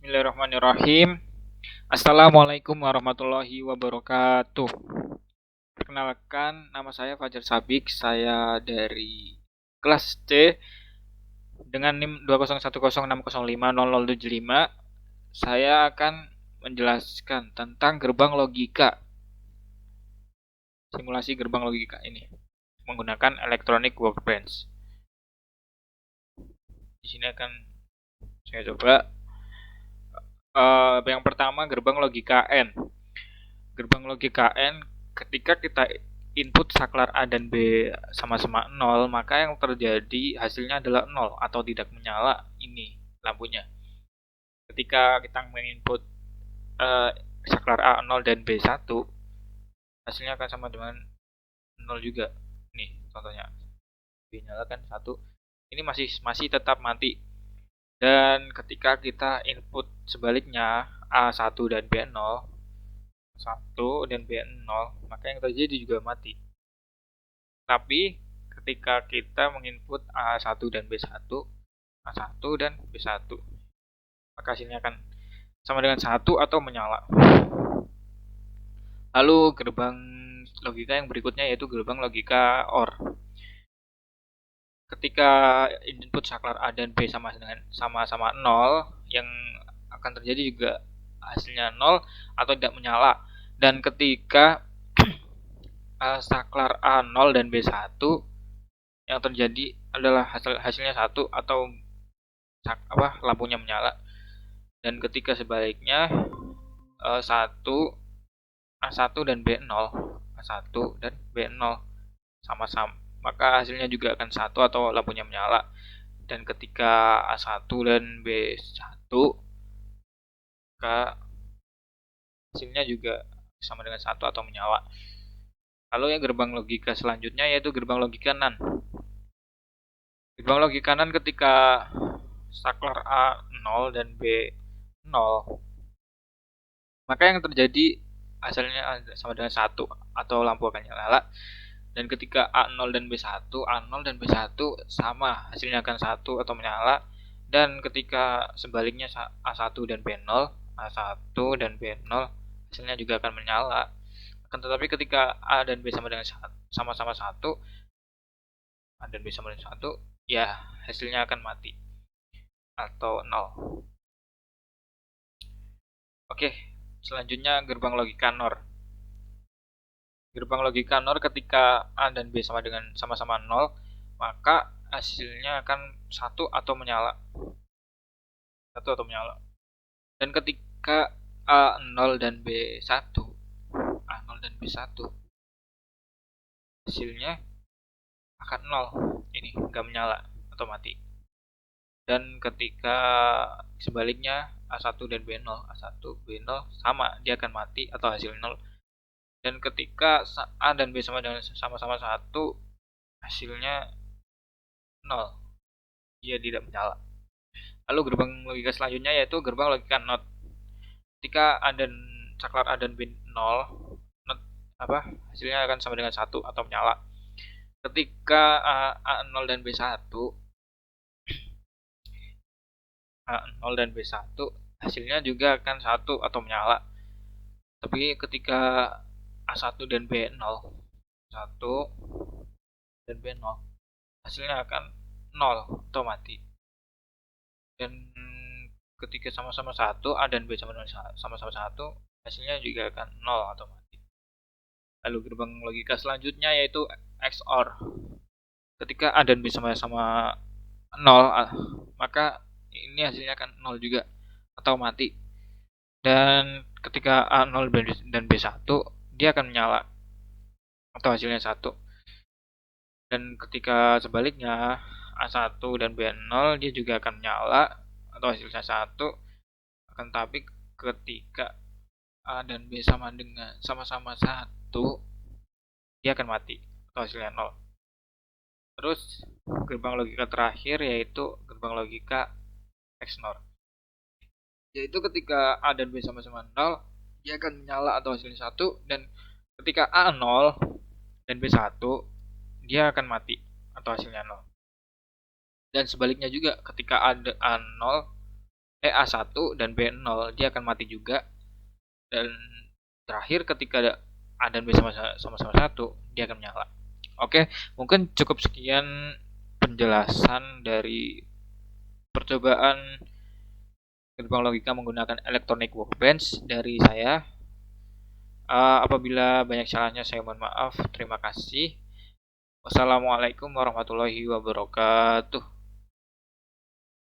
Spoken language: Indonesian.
Bismillahirrahmanirrahim. Assalamualaikum warahmatullahi wabarakatuh. Perkenalkan, nama saya Fajar Sabik. Saya dari kelas C dengan NIM 20106050075. Saya akan menjelaskan tentang gerbang logika. Simulasi gerbang logika ini menggunakan Electronic Workbench. Di sini akan saya coba. Yang pertama, gerbang logika N. Gerbang logika N, ketika kita input saklar A dan B sama-sama 0, maka yang terjadi hasilnya adalah 0 atau tidak menyala ini lampunya. Ketika kita menginput saklar A 0 dan B 1, hasilnya akan sama dengan 0 juga. Nih contohnya, B nyala kan 1, ini masih tetap mati. Dan ketika kita input sebaliknya A1 dan B0, 1 dan B0, maka yang terjadi juga mati. Tapi ketika kita menginput A1 dan B1, A1 dan B1, maka hasilnya akan sama dengan 1 atau menyala. Lalu gerbang logika yang berikutnya yaitu gerbang logika OR. Ketika input saklar A dan B sama-sama 0, yang akan terjadi juga hasilnya 0 atau tidak menyala. Dan ketika saklar A 0 dan B 1, yang terjadi adalah hasilnya 1 atau lampunya menyala. Dan ketika sebaliknya 1 A1 dan B0, A1 dan B0 sama-sama, maka hasilnya juga akan 1 atau lampunya menyala. Dan ketika A1 dan B1, maka hasilnya juga sama dengan 1 atau menyala. Lalu yang gerbang logika selanjutnya yaitu gerbang logika NAND. Gerbang logika NAND ketika saklar A 0 dan B 0, maka yang terjadi hasilnya sama dengan 1 atau lampu akan nyala. Dan ketika A0 dan B1, A0 dan B1 sama, hasilnya akan 1 atau menyala. Dan ketika sebaliknya A1 dan B0, A1 dan B0 hasilnya juga akan menyala. Akan tetapi ketika A dan B sama-sama 1, A dan B sama dengan 1, ya hasilnya akan mati atau 0. Oke, selanjutnya gerbang logika NOR. Gerbang logika NOR ketika A dan B sama-sama 0, maka hasilnya akan 1 atau menyala. 1 atau menyala. Dan ketika A0 dan B1, A0 dan B1, hasilnya akan 0. Ini nggak menyala atau mati. Dan ketika sebaliknya A1 dan B0, A1, B0 sama, dia akan mati atau hasil 0. Dan ketika A dan B sama-sama 1, hasilnya 0. Dia tidak menyala. Lalu gerbang logika selanjutnya yaitu gerbang logika NOT. Ketika saklar A dan B 0, NOT hasilnya akan sama dengan 1 atau menyala. Ketika A0 dan B1, A0 dan B1 hasilnya juga akan 1 atau menyala. Tapi ketika A1 dan B0, 1 dan B0, hasilnya akan 0 atau mati. Dan ketika sama-sama 1, A dan B sama-sama 1, hasilnya juga akan 0 atau mati. Lalu gerbang logika selanjutnya yaitu XOR. Ketika A dan B sama-sama 0, maka ini hasilnya akan 0 juga atau mati. Dan ketika A0 dan B1, dia akan menyala atau hasilnya 1. Dan ketika sebaliknya A1 dan B0, dia juga akan menyala atau hasilnya 1. Akan tapi ketika A dan B sama-sama 1, dia akan mati atau hasilnya 0. Terus gerbang logika terakhir yaitu gerbang logika XNOR. Yaitu ketika A dan B sama-sama 0, dia akan menyala atau hasilnya 1. Dan ketika A 0 dan B 1, dia akan mati atau hasilnya 0. Dan sebaliknya juga ketika A 0 A1 dan B0 dia akan mati juga, dan terakhir ketika A dan B sama-sama satu dia akan menyala. Oke, mungkin cukup sekian penjelasan dari percobaan gerbang logika menggunakan electronic workbench dari saya. Apabila banyak salahnya saya mohon maaf. Terima kasih. Wassalamualaikum warahmatullahi wabarakatuh.